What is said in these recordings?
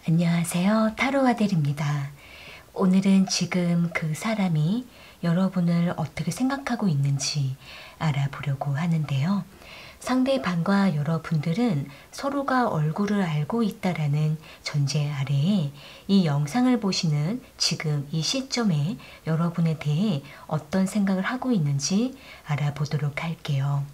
안녕하세요. 타로 아델입니다. 오늘은 지금 그 사람이 여러분을 어떻게 생각하고 있는지 알아보려고 하는데요. 상대방과 여러분들은 서로가 얼굴을 알고 있다라는 전제 아래에 이 영상을 보시는 지금 이 시점에 여러분에 대해 어떤 생각을 하고 있는지 알아보도록 할게요.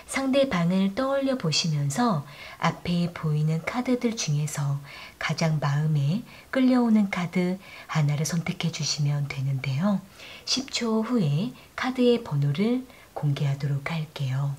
상대방을 떠올려 보시면서 앞에 보이는 카드들 중에서 가장 마음에 끌려오는 카드 하나를 선택해 주시면 되는데요. 10초 후에 카드의 번호를 공개하도록 할게요.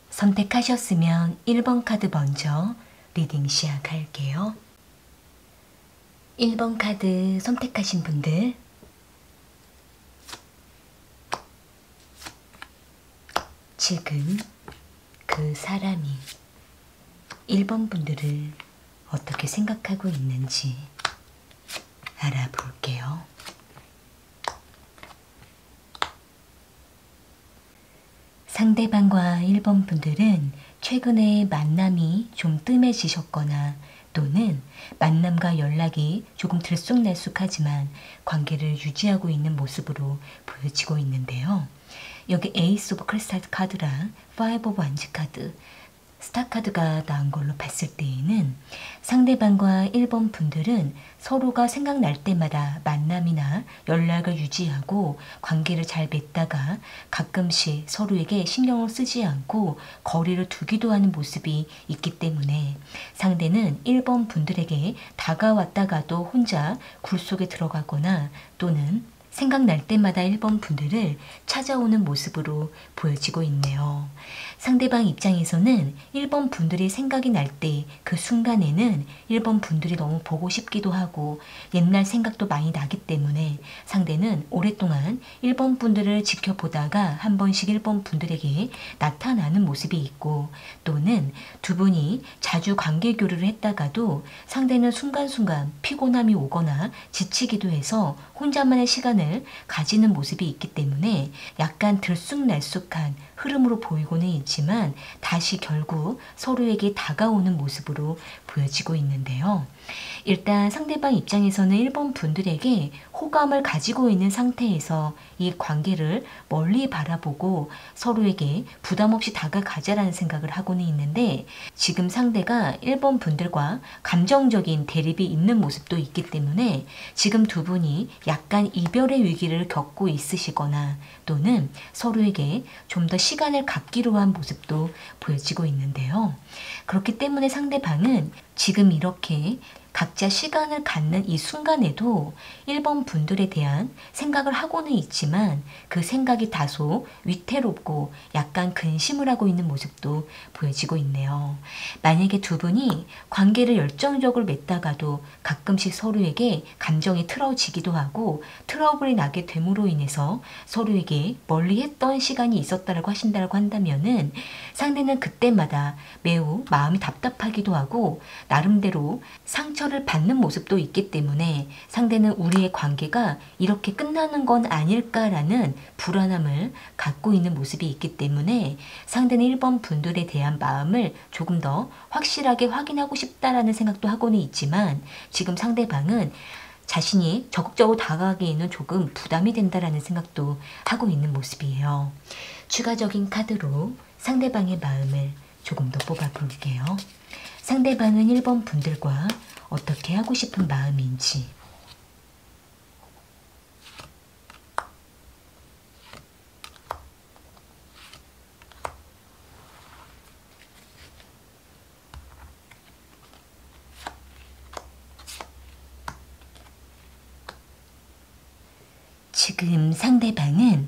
선택하셨으면 1번 카드 먼저 리딩 시작할게요. 1번 카드 선택하신 분들, 지금 그 사람이 1번 분들을 어떻게 생각하고 있는지 알아볼게요. 상대방과 1번 분들은 최근에 만남이 좀 뜸해지셨거나 또는 만남과 연락이 조금 들쑥날쑥하지만 관계를 유지하고 있는 모습으로 보여지고 있는데요. 여기 에이스 오브 크리스탈 카드랑 파이브 오브 완즈 카드, 스타 카드가 나온 걸로 봤을 때에는 상대방과 1번 분들은 서로가 생각날 때마다 만남이나 연락을 유지하고 관계를 잘 맺다가 가끔씩 서로에게 신경을 쓰지 않고 거리를 두기도 하는 모습이 있기 때문에 상대는 1번 분들에게 다가왔다가도 혼자 굴 속에 들어가거나 또는 생각날 때마다 1번 분들을 찾아오는 모습으로 보여지고 있네요. 상대방 입장에서는 1번 분들이 생각이 날 때 그 순간에는 1번 분들이 너무 보고 싶기도 하고 옛날 생각도 많이 나기 때문에 상대는 오랫동안 1번 분들을 지켜보다가 한 번씩 1번 분들에게 나타나는 모습이 있고 또는 두 분이 자주 관계 교류를 했다가도 상대는 순간순간 피곤함이 오거나 지치기도 해서 혼자만의 시간을 가지는 모습이 있기 때문에 약간 들쑥날쑥한 흐름으로 보이고는 있지만 다시 결국 서로에게 다가오는 모습으로 보여지고 있는데요. 일단 상대방 입장에서는 1번 분들에게 호감을 가지고 있는 상태에서 이 관계를 멀리 바라보고 서로에게 부담 없이 다가가자라는 생각을 하고는 있는데 지금 상대가 1번 분들과 감정적인 대립이 있는 모습도 있기 때문에 지금 두 분이 약간 이별의 위기를 겪고 있으시거나 또는 서로에게 좀 더 시간을 갖기로 한 모습도 보여지고 있는데요. 그렇기 때문에 상대방은 지금 이렇게 각자 시간을 갖는 이 순간에도 1번 분들에 대한 생각을 하고는 있지만 그 생각이 다소 위태롭고 약간 근심을 하고 있는 모습도 보여지고 있네요. 만약에 두 분이 관계를 열정적으로 맺다가도 가끔씩 서로에게 감정이 틀어지기도 하고 트러블이 나게 됨으로 인해서 서로에게 멀리했던 시간이 있었다라고 하신다고 한다면은 상대는 그때마다 매우 마음이 답답하기도 하고 나름대로 상처를 받는 모습도 있기 때문에 상대는 우리의 관계가 이렇게 끝나는 건 아닐까라는 불안함을 갖고 있는 모습이 있기 때문에 상대는 1번 분들에 대한 마음을 조금 더 확실하게 확인하고 싶다라는 생각도 하고는 있지만 지금 상대방은 자신이 적극적으로 다가가기에는 조금 부담이 된다라는 생각도 하고 있는 모습이에요. 추가적인 카드로 상대방의 마음을 조금 더 뽑아 볼게요. 상대방은 1번 분들과 어떻게 하고 싶은 마음인지. 지금 상대방은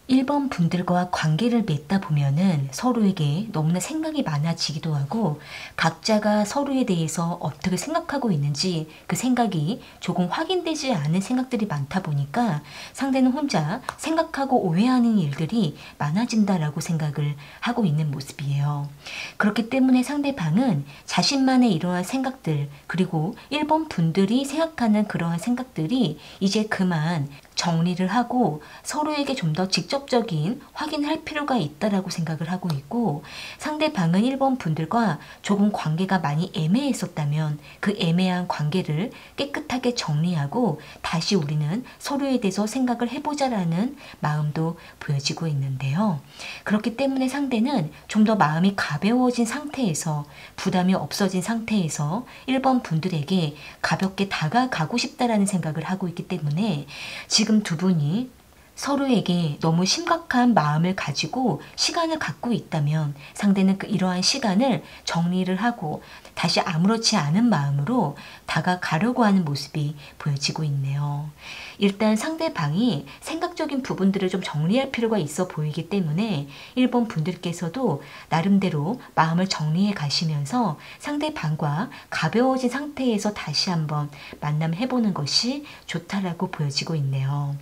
1번 분들과 관계를 맺다 보면은 서로에게 너무나 생각이 많아지기도 하고 각자가 서로에 대해서 어떻게 생각하고 있는지 그 생각이 조금 확인되지 않은 생각들이 많다 보니까 상대는 혼자 생각하고 오해하는 일들이 많아진다라고 생각을 하고 있는 모습이에요. 그렇기 때문에 상대방은 자신만의 이러한 생각들 그리고 1번 분들이 생각하는 그러한 생각들이 이제 그만 정리를 하고 서로에게 좀 더 직접적인 확인할 필요가 있다라고 생각을 하고 있고 상대방은 1번 분들과 조금 관계가 많이 애매했었다면 그 애매한 관계를 깨끗하게 정리하고 다시 우리는 서로에 대해서 생각을 해보자라는 마음도 보여지고 있는데요. 그렇기 때문에 상대는 좀 더 마음이 가벼워진 상태에서 부담이 없어진 상태에서 1번 분들에게 가볍게 다가가고 싶다라는 생각을 하고 있기 때문에 지금 두 분이 서로에게 너무 심각한 마음을 가지고 시간을 갖고 있다면 상대는 이러한 시간을 정리를 하고 다시 아무렇지 않은 마음으로 다가가려고 하는 모습이 보여지고 있네요. 일단 상대방이 생각적인 부분들을 좀 정리할 필요가 있어 보이기 때문에 1번 분들께서도 나름대로 마음을 정리해 가시면서 상대방과 가벼워진 상태에서 다시 한번 만남을 해보는 것이 좋다라고 보여지고 있네요.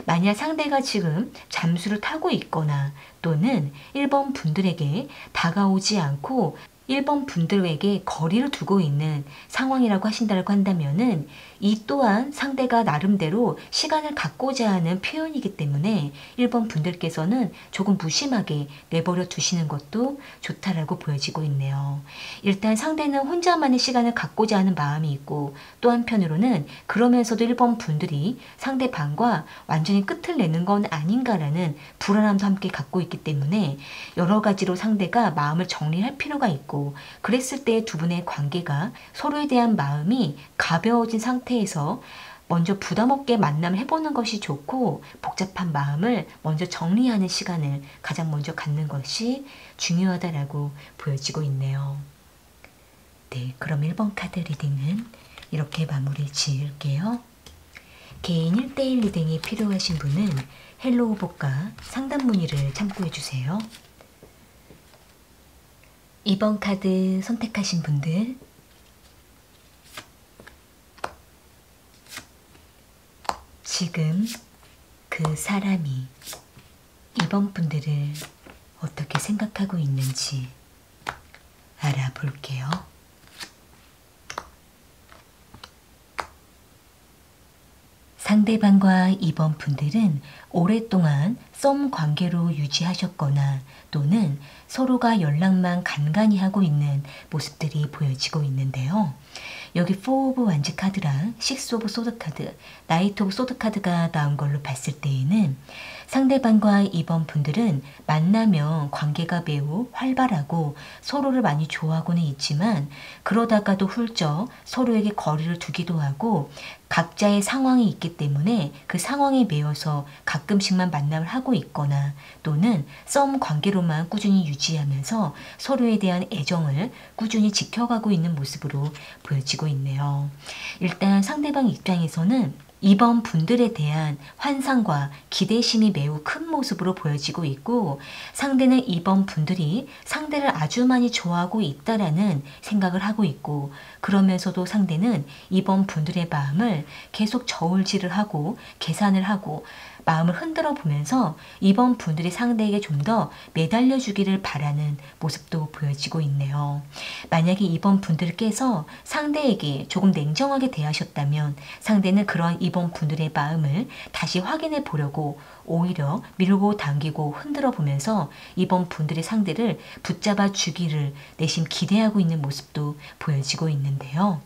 만약 상대가 지금 잠수를 타고 있거나 또는 1번 분들에게 다가오지 않고 1번 분들에게 거리를 두고 있는 상황이라고 하신다고 한다면은 이 또한 상대가 나름대로 시간을 갖고자 하는 표현이기 때문에 1번 분들께서는 조금 무심하게 내버려 두시는 것도 좋다라고 보여지고 있네요. 일단 상대는 혼자만의 시간을 갖고자 하는 마음이 있고 또 한편으로는 그러면서도 1번 분들이 상대방과 완전히 끝을 내는 건 아닌가라는 불안함도 함께 갖고 있기 때문에 여러 가지로 상대가 마음을 정리할 필요가 있고 그랬을 때 두 분의 관계가 서로에 대한 마음이 가벼워진 상태에서 먼저 부담 없게 만남을 해보는 것이 좋고 복잡한 마음을 먼저 정리하는 시간을 가장 먼저 갖는 것이 중요하다라고 보여지고 있네요. 네, 그럼 1번 카드 리딩은 이렇게 마무리 지을게요. 개인 1대1 리딩이 필요하신 분은 헬로우복과 상담 문의를 참고해주세요. 2번 카드 선택하신 분들 지금 그 사람이 2번 분들을 어떻게 생각하고 있는지 알아볼게요. 상대방과 2번 분들은 오랫동안 썸 관계로 유지하셨거나 또는 서로가 연락만 간간히 하고 있는 모습들이 보여지고 있는데요. 여기 4 오브 완즈 카드랑 6 오브 소드 카드, 나이트 오브 소드 카드가 나온 걸로 봤을 때에는 상대방과 이번 분들은 만나면 관계가 매우 활발하고 서로를 많이 좋아하고는 있지만 그러다가도 훌쩍 서로에게 거리를 두기도 하고 각자의 상황이 있기 때문에 그 상황에 매여서 가끔씩만 만남을 하고 있거나 또는 썸 관계로만 꾸준히 유지하면서 서로에 대한 애정을 꾸준히 지켜가고 있는 모습으로 보여지고 있네요. 일단 상대방 입장에서는 이번 분들에 대한 환상과 기대심이 매우 큰 모습으로 보여지고 있고 상대는 이번 분들이 상대를 아주 많이 좋아하고 있다라는 생각을 하고 있고 그러면서도 상대는 이번 분들의 마음을 계속 저울질을 하고 계산을 하고 마음을 흔들어 보면서 이번 분들이 상대에게 좀 더 매달려 주기를 바라는 모습도 보여지고 있네요. 만약에 이번 분들께서 상대에게 조금 냉정하게 대하셨다면 상대는 그런 이번 분들의 마음을 다시 확인해 보려고 오히려 밀고 당기고 흔들어 보면서 이번 분들의 상대를 붙잡아 주기를 내심 기대하고 있는 모습도 보여지고 있는데요.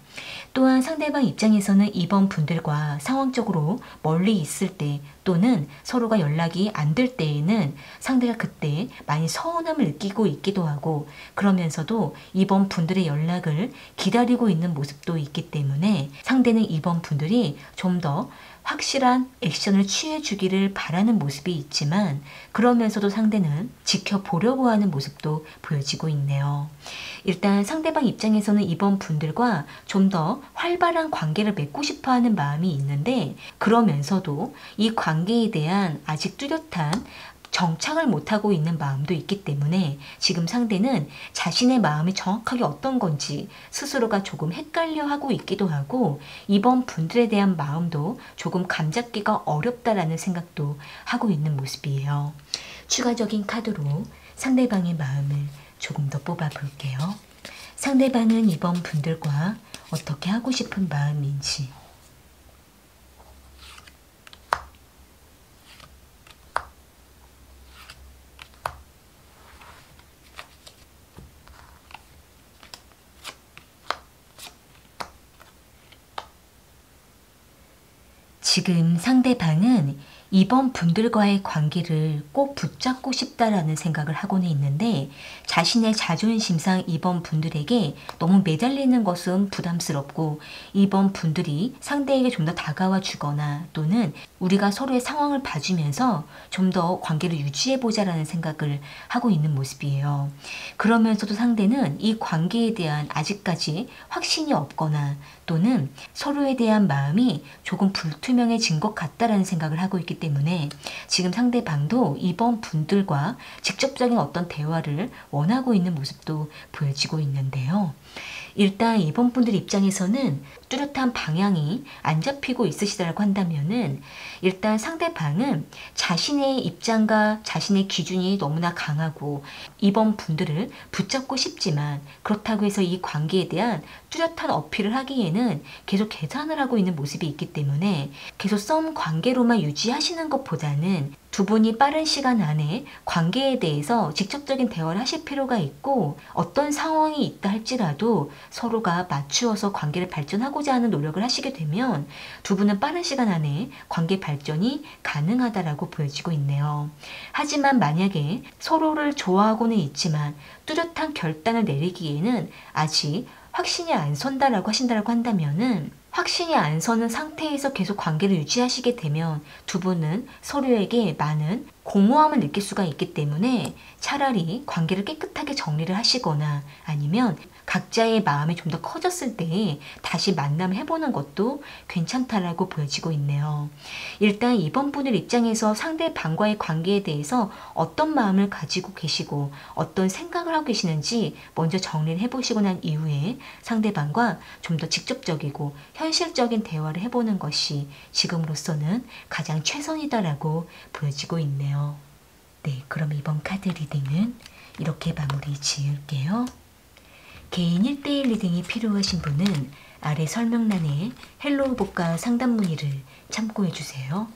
또한 상대방 입장에서는 이번 분들과 상황적으로 멀리 있을 때 또는 서로가 연락이 안 될 때에는 상대가 그때 많이 서운함을 느끼고 있기도 하고 그러면서도 이번 분들의 연락을 기다리고 있는 모습도 있기 때문에 상대는 이번 분들이 좀 더 확실한 액션을 취해주기를 바라는 모습이 있지만 그러면서도 상대는 지켜보려고 하는 모습도 보여지고 있네요. 일단 상대방 입장에서는 이번 분들과 좀 더 활발한 관계를 맺고 싶어 하는 마음이 있는데 그러면서도 이 관계에 대한 아직 뚜렷한 정착을 못하고 있는 마음도 있기 때문에 지금 상대는 자신의 마음이 정확하게 어떤 건지 스스로가 조금 헷갈려 하고 있기도 하고 이번 분들에 대한 마음도 조금 감잡기가 어렵다라는 생각도 하고 있는 모습이에요. 추가적인 카드로 상대방의 마음을 조금 더 뽑아 볼게요. 상대방은 이번 분들과 어떻게 하고 싶은 마음인지 지금 상대방은 이번 분들과의 관계를 꼭 붙잡고 싶다라는 생각을 하고는 있는데 자신의 자존심상 이번 분들에게 너무 매달리는 것은 부담스럽고 이번 분들이 상대에게 좀 더 다가와 주거나 또는 우리가 서로의 상황을 봐주면서 좀 더 관계를 유지해보자라는 생각을 하고 있는 모습이에요. 그러면서도 상대는 이 관계에 대한 아직까지 확신이 없거나 또는 서로에 대한 마음이 조금 불투명해진 것 같다라는 생각을 하고 있기 때문에 지금 상대방도 이번 분들과 직접적인 어떤 대화를 원하고 있는 모습도 보여지고 있는데요. 일단 이번 분들 입장에서는 뚜렷한 방향이 안 잡히고 있으시다고 한다면은 일단 상대방은 자신의 입장과 자신의 기준이 너무나 강하고 이번 분들을 붙잡고 싶지만 그렇다고 해서 이 관계에 대한 뚜렷한 어필을 하기에는 계속 계산을 하고 있는 모습이 있기 때문에 계속 썸 관계로만 유지하시는 것보다는 두 분이 빠른 시간 안에 관계에 대해서 직접적인 대화를 하실 필요가 있고 어떤 상황이 있다 할지라도 서로가 맞추어서 관계를 발전하고자 하는 노력을 하시게 되면 두 분은 빠른 시간 안에 관계 발전이 가능하다라고 보여지고 있네요. 하지만 만약에 서로를 좋아하고는 있지만 뚜렷한 결단을 내리기에는 아직 확신이 안 선다라고 하신다라고 한다면은 확신이 안 서는 상태에서 계속 관계를 유지하시게 되면 두 분은 서로에게 많은 공허함을 느낄 수가 있기 때문에 차라리 관계를 깨끗하게 정리를 하시거나 아니면 각자의 마음이 좀 더 커졌을 때 다시 만남을 해보는 것도 괜찮다라고 보여지고 있네요. 일단 이번 분들 입장에서 상대방과의 관계에 대해서 어떤 마음을 가지고 계시고 어떤 생각을 하고 계시는지 먼저 정리를 해보시고 난 이후에 상대방과 좀 더 직접적이고 현실적인 대화를 해보는 것이 지금으로서는 가장 최선이다라고 보여지고 있네요. 네, 그럼 이번 카드 리딩은 이렇게 마무리 지을게요. 개인 1대1 리딩이 필요하신 분은 아래 설명란에 헬로우 복과 상담 문의를 참고해 주세요.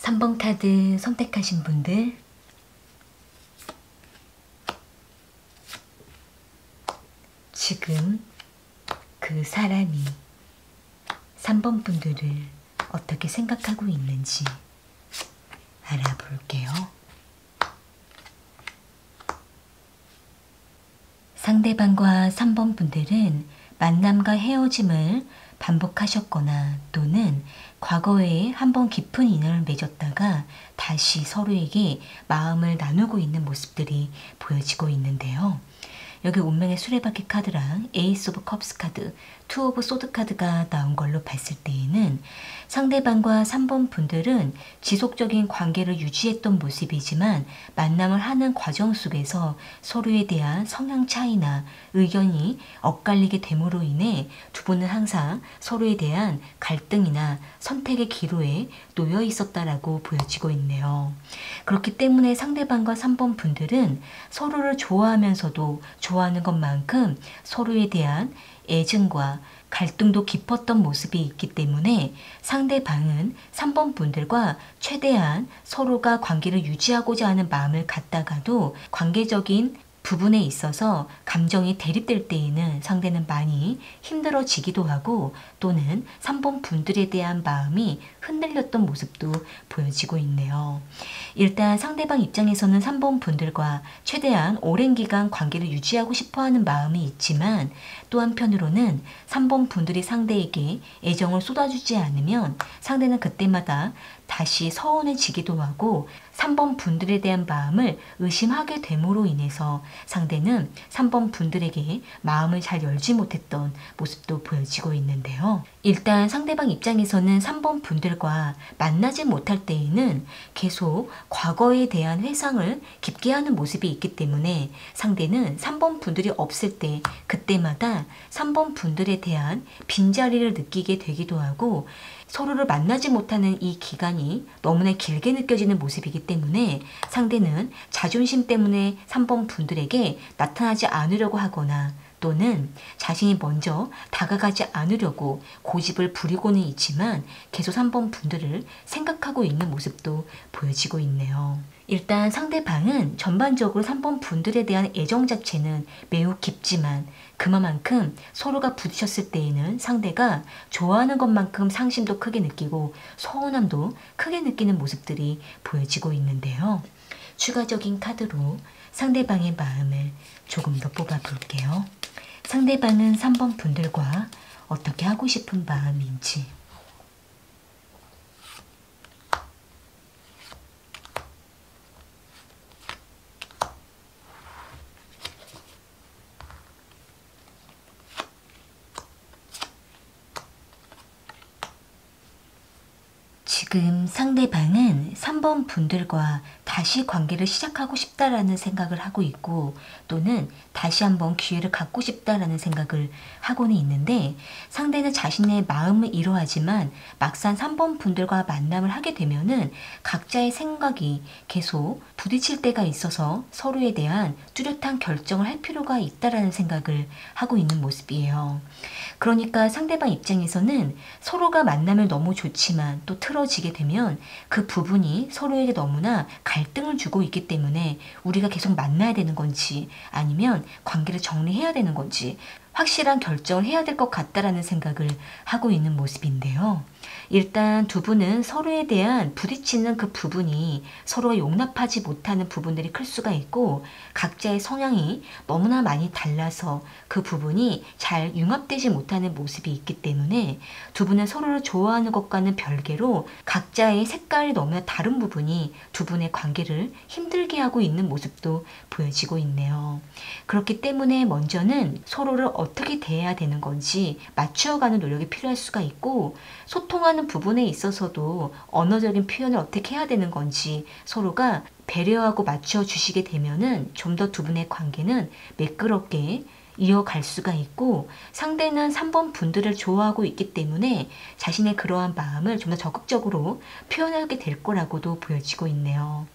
3번 카드 선택하신 분들 지금 그 사람이 3번 분들을 어떻게 생각하고 있는지 알아볼게요. 상대방과 3번 분들은 만남과 헤어짐을 반복하셨거나 또는 과거에 한번 깊은 인연을 맺었다가 다시 서로에게 마음을 나누고 있는 모습들이 보여지고 있는데요. 여기 운명의 수레바퀴 카드랑 에이스 오브 컵스 카드, 투 오브 소드 카드가 나온 걸로 봤을 때에는 상대방과 3번 분들은 지속적인 관계를 유지했던 모습이지만 만남을 하는 과정 속에서 서로에 대한 성향 차이나 의견이 엇갈리게 됨으로 인해 두 분은 항상 서로에 대한 갈등이나 선택의 기로에 놓여 있었다라고 보여지고 있네요. 그렇기 때문에 상대방과 3번 분들은 서로를 좋아하면서도 좋아하는 것만큼 서로에 대한 애증과 갈등도 깊었던 모습이 있기 때문에 상대방은 3번 분들과 최대한 서로가 관계를 유지하고자 하는 마음을 갖다가도 관계적인 부분에 있어서 감정이 대립될 때에는 상대는 많이 힘들어지기도 하고 또는 3번 분들에 대한 마음이 흔들렸던 모습도 보여지고 있네요. 일단 상대방 입장에서는 3번 분들과 최대한 오랜 기간 관계를 유지하고 싶어하는 마음이 있지만 또 한편으로는 3번 분들이 상대에게 애정을 쏟아주지 않으면 상대는 그때마다 다시 서운해지기도 하고 3번 분들에 대한 마음을 의심하게 됨으로 인해서 상대는 3번 분들에게 마음을 잘 열지 못했던 모습도 보여지고 있는데요. 일단 상대방 입장에서는 3번 분들과 만나지 못할 때에는 계속 과거에 대한 회상을 깊게 하는 모습이 있기 때문에 상대는 3번 분들이 없을 때 그때마다 3번 분들에 대한 빈자리를 느끼게 되기도 하고 서로를 만나지 못하는 이 기간이 너무나 길게 느껴지는 모습이기 때문에 상대는 자존심 때문에 3번 분들에게 나타나지 않으려고 하거나 또는 자신이 먼저 다가가지 않으려고 고집을 부리고는 있지만 계속 3번 분들을 생각하고 있는 모습도 보여지고 있네요. 일단 상대방은 전반적으로 3번 분들에 대한 애정 자체는 매우 깊지만 그만큼 서로가 부딪혔을 때에는 상대가 좋아하는 것만큼 상심도 크게 느끼고 서운함도 크게 느끼는 모습들이 보여지고 있는데요. 추가적인 카드로 상대방의 마음을 조금 더 뽑아 볼게요. 상대방은 3번 분들과 어떻게 하고 싶은 마음인지 지금 상대방은 3번 분들과 다시 관계를 시작하고 싶다라는 생각을 하고 있고 또는 다시 한번 기회를 갖고 싶다라는 생각을 하고는 있는데 상대는 자신의 마음은 이러하지만 막상 3번 분들과 만남을 하게 되면은 각자의 생각이 계속 부딪힐 때가 있어서 서로에 대한 뚜렷한 결정을 할 필요가 있다라는 생각을 하고 있는 모습이에요. 그러니까 상대방 입장에서는 서로가 만나면 너무 좋지만 또 틀어지게 되면 그 부분이 서로에게 너무나 갈등을 주고 있기 때문에 우리가 계속 만나야 되는 건지 아니면 관계를 정리해야 되는 건지 확실한 결정을 해야 될 것 같다라는 생각을 하고 있는 모습인데요. 일단 두 분은 서로에 대한 부딪히는 그 부분이 서로가 용납하지 못하는 부분들이 클 수가 있고 각자의 성향이 너무나 많이 달라서 그 부분이 잘 융합되지 못하는 모습이 있기 때문에 두 분은 서로를 좋아하는 것과는 별개로 각자의 색깔이 너무나 다른 부분이 두 분의 관계를 힘들게 하고 있는 모습도 보여지고 있네요. 그렇기 때문에 먼저는 서로를 어떻게 대해야 되는 건지 맞추어가는 노력이 필요할 수가 있고 소통하는 부분에 있어서도 언어적인 표현을 어떻게 해야 되는 건지 서로가 배려하고 맞춰 주시게 되면은 좀 더 두 분의 관계는 매끄럽게 이어갈 수가 있고 상대는 3번 분들을 좋아하고 있기 때문에 자신의 그러한 마음을 좀 더 적극적으로 표현하게 될 거라고도 보여지고 있네요.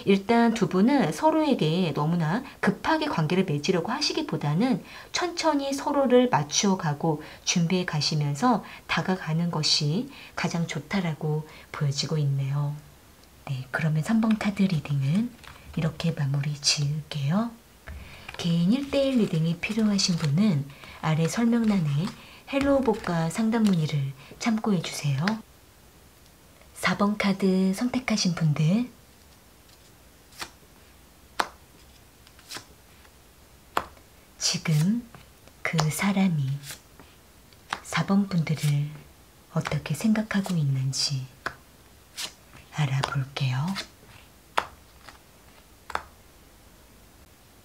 일단 두 분은 서로에게 너무나 급하게 관계를 맺으려고 하시기보다는 천천히 서로를 맞추어 가고 준비해 가시면서 다가가는 것이 가장 좋다라고 보여지고 있네요. 네, 그러면 3번 카드 리딩은 이렇게 마무리 지을게요. 개인 1대1 리딩이 필요하신 분은 아래 설명란에 헬로우복과 상담 문의를 참고해 주세요. 4번 카드 선택하신 분들 지금 그 사람이 4번 분들을 어떻게 생각하고 있는지 알아볼게요.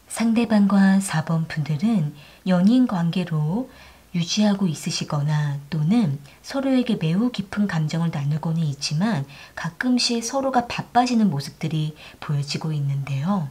상대방과 4번 분들은 연인 관계로 유지하고 있으시거나 또는 서로에게 매우 깊은 감정을 나누고는 있지만 가끔씩 서로가 바빠지는 모습들이 보여지고 있는데요.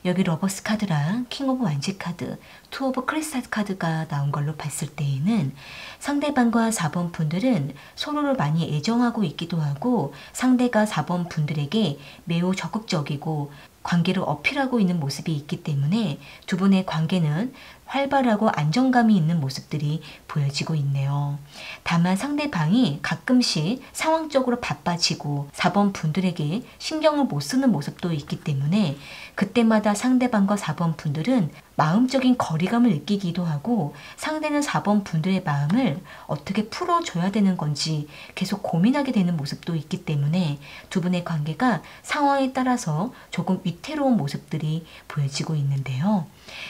여기 러버스 카드랑 킹 오브 완지 카드, 투 오브 크리스탈 카드가 나온 걸로 봤을 때에는 상대방과 4번 분들은 서로를 많이 애정하고 있기도 하고 상대가 4번 분들에게 매우 적극적이고 관계를 어필하고 있는 모습이 있기 때문에 두 분의 관계는 활발하고 안정감이 있는 모습들이 보여지고 있네요. 다만 상대방이 가끔씩 상황적으로 바빠지고 4번 분들에게 신경을 못 쓰는 모습도 있기 때문에 그때마다 상대방과 4번 분들은 마음적인 거리감을 느끼기도 하고 상대는 4번 분들의 마음을 어떻게 풀어줘야 되는 건지 계속 고민하게 되는 모습도 있기 때문에 두 분의 관계가 상황에 따라서 조금 위태로운 모습들이 보여지고 있는데요.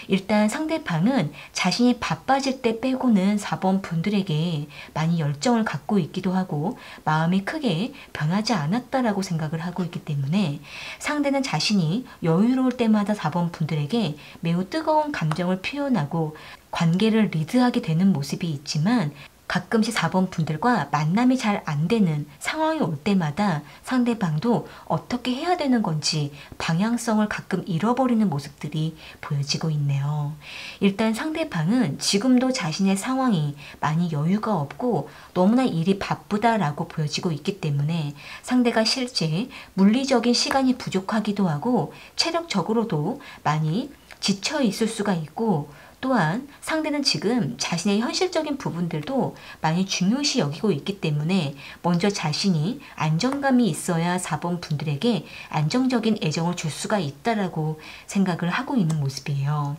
일단 상대방은 자신이 바빠질 때 빼고는 4번 분들에게 많이 열정을 갖고 있기도 하고 마음이 크게 변하지 않았다라고 생각을 하고 있기 때문에 상대는 자신이 여유로울 때마다 4번 분들에게 매우 뜨거운 감정을 표현하고 관계를 리드하게 되는 모습이 있지만 가끔씩 4번 분들과 만남이 잘 안 되는 상황이 올 때마다 상대방도 어떻게 해야 되는 건지 방향성을 가끔 잃어버리는 모습들이 보여지고 있네요. 일단 상대방은 지금도 자신의 상황이 많이 여유가 없고 너무나 일이 바쁘다라고 보여지고 있기 때문에 상대가 실제 물리적인 시간이 부족하기도 하고 체력적으로도 많이 지쳐 있을 수가 있고 또한 상대는 지금 자신의 현실적인 부분들도 많이 중요시 여기고 있기 때문에 먼저 자신이 안정감이 있어야 4번 분들에게 안정적인 애정을 줄 수가 있다라고 생각을 하고 있는 모습이에요.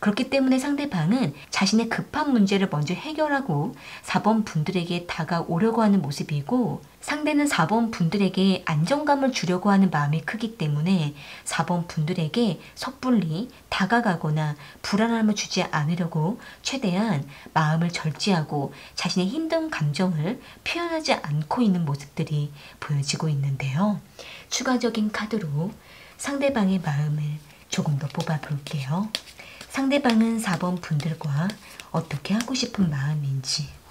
그렇기 때문에 상대방은 자신의 급한 문제를 먼저 해결하고 4번 분들에게 다가오려고 하는 모습이고 상대는 4번 분들에게 안정감을 주려고 하는 마음이 크기 때문에 4번 분들에게 섣불리 다가가거나 불안함을 주지 않으려고 최대한 마음을 절제하고 자신의 힘든 감정을 표현하지 않고 있는 모습들이 보여지고 있는데요. 추가적인 카드로 상대방의 마음을 조금 더 뽑아 볼게요. 상대방은 4번 분들과 어떻게 하고 싶은 마음인지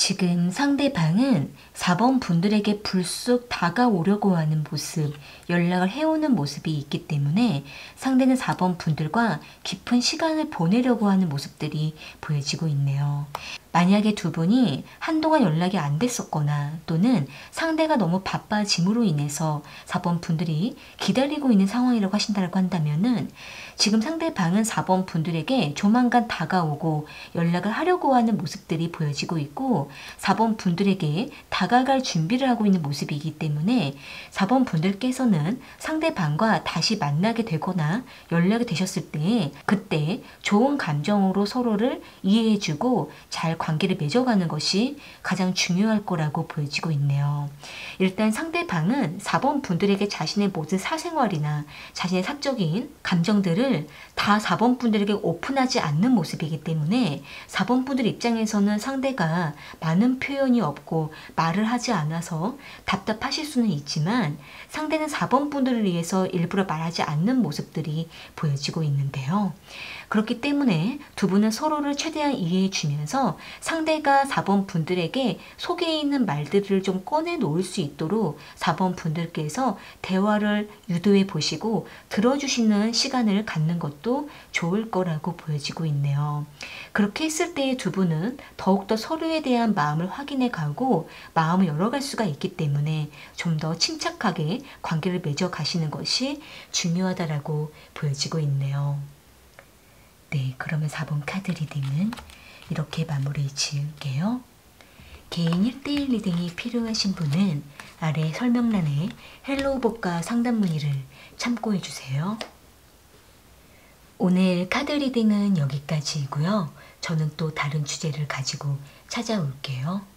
지금 상대방은 4번 분들에게 불쑥 다가오려고 하는 모습, 연락을 해오는 모습이 있기 때문에 상대는 4번 분들과 깊은 시간을 보내려고 하는 모습들이 보여지고 있네요. 만약에 두 분이 한동안 연락이 안 됐었거나 또는 상대가 너무 바빠짐으로 인해서 4번 분들이 기다리고 있는 상황이라고 하신다고 한다면은 지금 상대방은 4번 분들에게 조만간 다가오고 연락을 하려고 하는 모습들이 보여지고 있고 4번 분들에게 다가갈 준비를 하고 있는 모습이기 때문에 4번 분들께서는 상대방과 다시 만나게 되거나 연락이 되셨을 때 그때 좋은 감정으로 서로를 이해해주고 잘 관계를 맺어가는 것이 가장 중요할 거라고 보여지고 있네요. 일단 상대방은 4번 분들에게 자신의 모든 사생활이나 자신의 사적인 감정들을 다 4번 분들에게 오픈하지 않는 모습이기 때문에 4번 분들 입장에서는 상대가 많은 표현이 없고 말을 하지 않아서 답답하실 수는 있지만 상대는 4번 분들을 위해서 일부러 말하지 않는 모습들이 보여지고 있는데요. 그렇기 때문에 두 분은 서로를 최대한 이해해 주면서 상대가 4번 분들에게 속에 있는 말들을 좀 꺼내 놓을 수 있도록 4번 분들께서 대화를 유도해 보시고 들어주시는 시간을 갖는 것도 좋을 거라고 보여지고 있네요. 그렇게 했을 때 두 분은 더욱더 서로에 대한 마음을 확인해 가고 마음을 열어갈 수가 있기 때문에 좀 더 침착하게 관계를 맺어 가시는 것이 중요하다라고 보여지고 있네요. 네, 그러면 4번 카드 리딩은 이렇게 마무리 지을게요. 개인 1대1 리딩이 필요하신 분은 아래 설명란에 헬로우 복과 상담 문의를 참고해 주세요. 오늘 카드 리딩은 여기까지이고요. 저는 또 다른 주제를 가지고 찾아올게요.